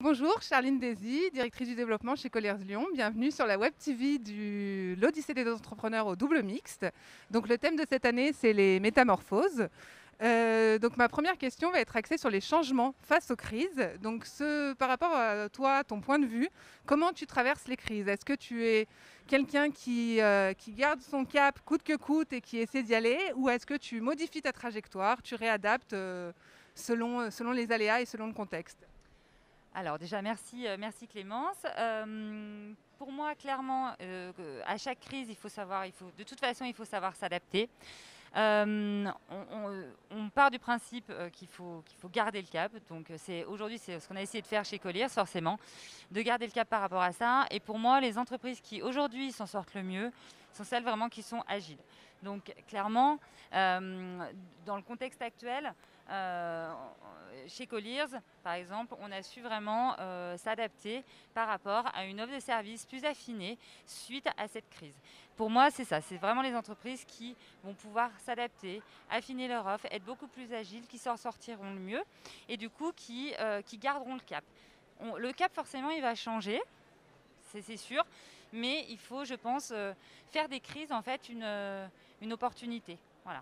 Bonjour, Charline Désy, directrice du développement chez Colliers Lyon. Bienvenue sur la Web TV de l'Odyssée des entrepreneurs au double mixte. Donc le thème de cette année, c'est les métamorphoses. Donc ma première question va être axée sur les changements face aux crises. Donc par rapport à toi, ton point de vue, comment tu traverses les crises? Est-ce que tu es quelqu'un qui garde son cap coûte que coûte et qui essaie d'y aller, ou est-ce que tu modifies ta trajectoire, tu réadaptes selon les aléas et selon le contexte? Alors déjà, merci Clémence. Pour moi, clairement, à chaque crise, de toute façon, il faut savoir s'adapter. On part du principe qu'il faut garder le cap. Donc aujourd'hui, c'est ce qu'on a essayé de faire chez Colliers, forcément, de garder le cap par rapport à ça. Et pour moi, les entreprises qui aujourd'hui s'en sortent le mieux sont celles vraiment qui sont agiles. Donc clairement, dans le contexte actuel, euh, chez Colliers, par exemple, on a su vraiment s'adapter par rapport à une offre de service plus affinée suite à cette crise. Pour moi, c'est ça, c'est vraiment les entreprises qui vont pouvoir s'adapter, affiner leur offre, être beaucoup plus agiles, qui s'en sortiront le mieux et du coup qui garderont le cap. Le cap, forcément, il va changer, c'est sûr, mais il faut, je pense, faire des crises en fait une opportunité. Voilà.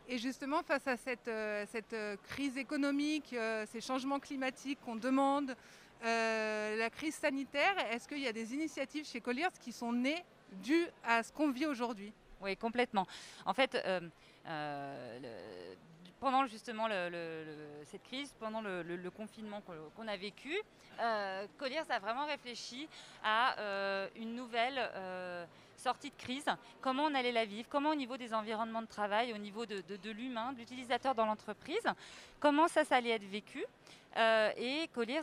Et justement, face à cette crise économique, ces changements climatiques qu'on demande, la crise sanitaire, est-ce qu'il y a des initiatives chez Colliers qui sont nées dues à ce qu'on vit aujourd'hui? Oui, complètement. En fait, pendant justement cette crise, pendant le confinement qu'on a vécu, Colliers a vraiment réfléchi à une nouvelle sortie de crise, comment on allait la vivre, comment au niveau des environnements de travail, au niveau de l'humain, de l'utilisateur dans l'entreprise, comment ça allait être vécu. Et Colliers,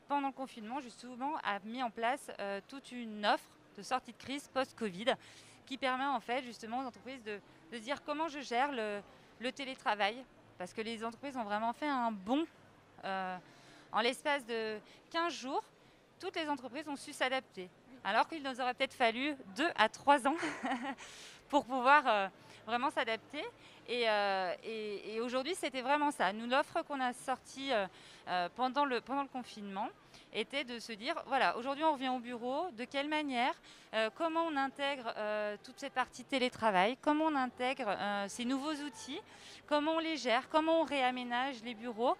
pendant le confinement, justement, a mis en place toute une offre de sortie de crise post-Covid qui permet en fait justement aux entreprises de dire comment je gère le télétravail. Parce que les entreprises ont vraiment fait un bond en l'espace de 15 jours. Toutes les entreprises ont su s'adapter. Alors qu'il nous aurait peut-être fallu 2 à 3 ans pour pouvoir vraiment s'adapter. Et aujourd'hui, c'était vraiment ça. Nous, l'offre qu'on a sortie pendant le confinement était de se dire, voilà, aujourd'hui on revient au bureau, de quelle manière, comment on intègre toute cette partie télétravail, comment on intègre ces nouveaux outils, comment on les gère, comment on réaménage les bureaux,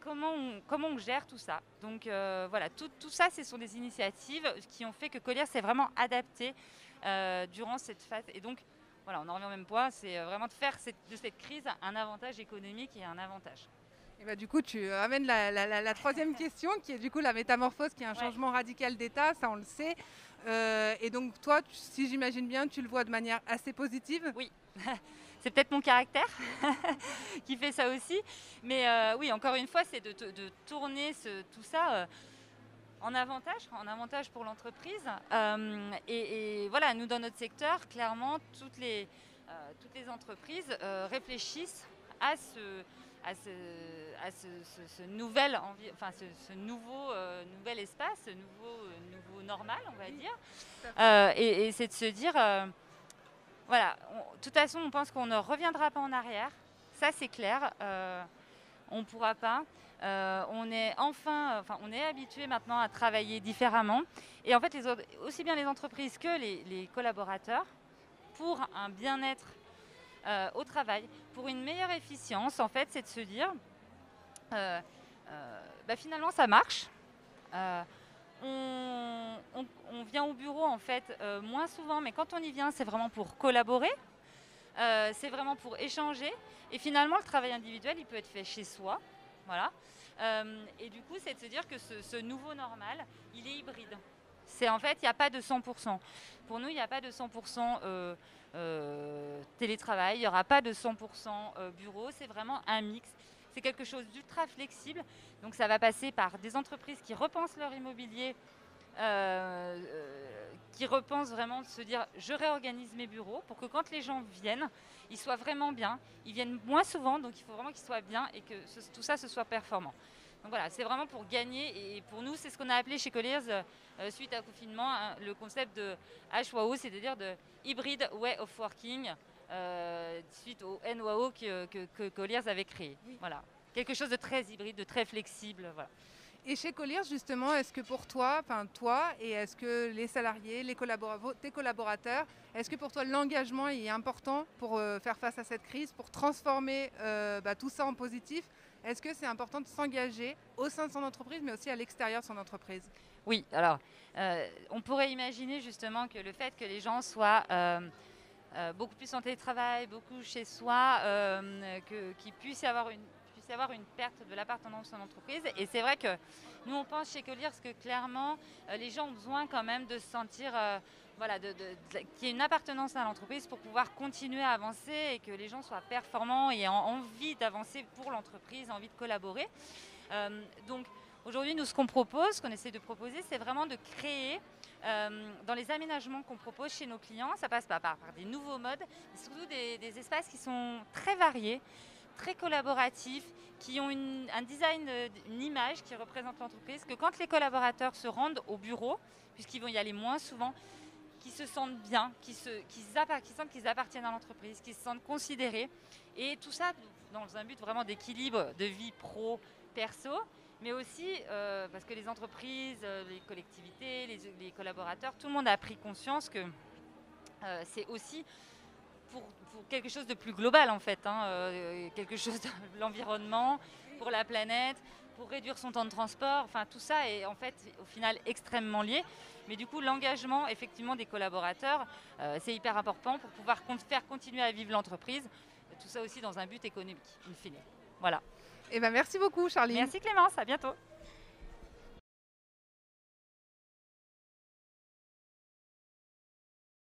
comment on gère tout ça. Donc voilà, tout ça, ce sont des initiatives qui ont fait que Colliers s'est vraiment adapté durant cette phase. Et donc, voilà, on en revient au même point, c'est vraiment de faire de cette crise un avantage économique et un avantage. Et bah, du coup, tu amènes la troisième question, qui est du coup la métamorphose, qui est un Ouais. changement radical d'état, ça on le sait. Et donc toi, si j'imagine bien, tu le vois de manière assez positive. Oui, c'est peut-être mon caractère qui fait ça aussi. Mais oui, encore une fois, c'est de tourner tout ça en avantage pour l'entreprise. Et voilà, nous, dans notre secteur, clairement, toutes les entreprises réfléchissent à ce nouvel, ce nouvel espace, ce nouveau normal, on va dire. Tout à fait. Et c'est de se dire, voilà, de toute façon, on pense qu'on ne reviendra pas en arrière. Ça, c'est clair. On ne pourra pas. On est on est habitué maintenant à travailler différemment. Et en fait, aussi bien les entreprises que les collaborateurs, pour un bien-être au travail, pour une meilleure efficience, en fait, c'est de se dire, finalement, ça marche. Euh, on vient au bureau en fait moins souvent, mais quand on y vient, c'est vraiment pour collaborer, c'est vraiment pour échanger. Et finalement, le travail individuel, il peut être fait chez soi. Voilà. Et du coup, c'est de se dire que ce nouveau normal, il est hybride. C'est en fait, il n'y a pas de 100%. Pour nous, il n'y a pas de 100% télétravail, il n'y aura pas de 100% bureau. C'est vraiment un mix. C'est quelque chose d'ultra flexible. Donc ça va passer par des entreprises qui repensent leur immobilier, qui repensent vraiment de se dire je réorganise mes bureaux pour que quand les gens viennent, ils soient vraiment bien. Ils viennent moins souvent, donc il faut vraiment qu'ils soient bien et que tout ça se soit performant. Donc voilà, c'est vraiment pour gagner. Et pour nous, c'est ce qu'on a appelé chez Colliers, suite au confinement, hein, le concept de HWAO, c'est-à-dire de Hybrid Way of Working, suite au NWAO que Colliers avait créé. Oui. Voilà. Quelque chose de très hybride, de très flexible. Voilà. Et chez Colliers, justement, est-ce que pour toi, et est-ce que les salariés, tes collaborateurs, est-ce que pour toi l'engagement est important pour faire face à cette crise, pour transformer tout ça en positif? Est-ce que c'est important de s'engager au sein de son entreprise, mais aussi à l'extérieur de son entreprise? Oui, alors on pourrait imaginer justement que le fait que les gens soient beaucoup plus en télétravail, beaucoup chez soi, qu'il puisse y avoir une perte de l'appartenance à l'entreprise. Et c'est vrai que nous, on pense chez Colliers que clairement, les gens ont besoin quand même de se sentir qu'il y ait une appartenance à l'entreprise pour pouvoir continuer à avancer et que les gens soient performants et aient envie d'avancer pour l'entreprise, envie de collaborer. Donc aujourd'hui, nous, ce qu'on propose, ce qu'on essaie de proposer, c'est vraiment de créer dans les aménagements qu'on propose chez nos clients, ça passe pas par des nouveaux modes, mais surtout des espaces qui sont très variés, très collaboratifs, qui ont un design, une image qui représente l'entreprise, que quand les collaborateurs se rendent au bureau, puisqu'ils vont y aller moins souvent, qu'ils se sentent bien, qu'ils sentent qu'ils appartiennent à l'entreprise, qu'ils se sentent considérés. Et tout ça dans un but vraiment d'équilibre de vie pro-perso, mais aussi parce que les entreprises, les collectivités, les collaborateurs, tout le monde a pris conscience que c'est aussi pour quelque chose de plus global en fait, quelque chose de l'environnement, pour la planète, pour réduire son temps de transport, enfin tout ça est en fait au final extrêmement lié. Mais du coup l'engagement effectivement des collaborateurs, c'est hyper important pour pouvoir faire continuer à vivre l'entreprise, tout ça aussi dans un but économique, in fine. Voilà. Eh ben, merci beaucoup Charline. Merci Clémence, à bientôt.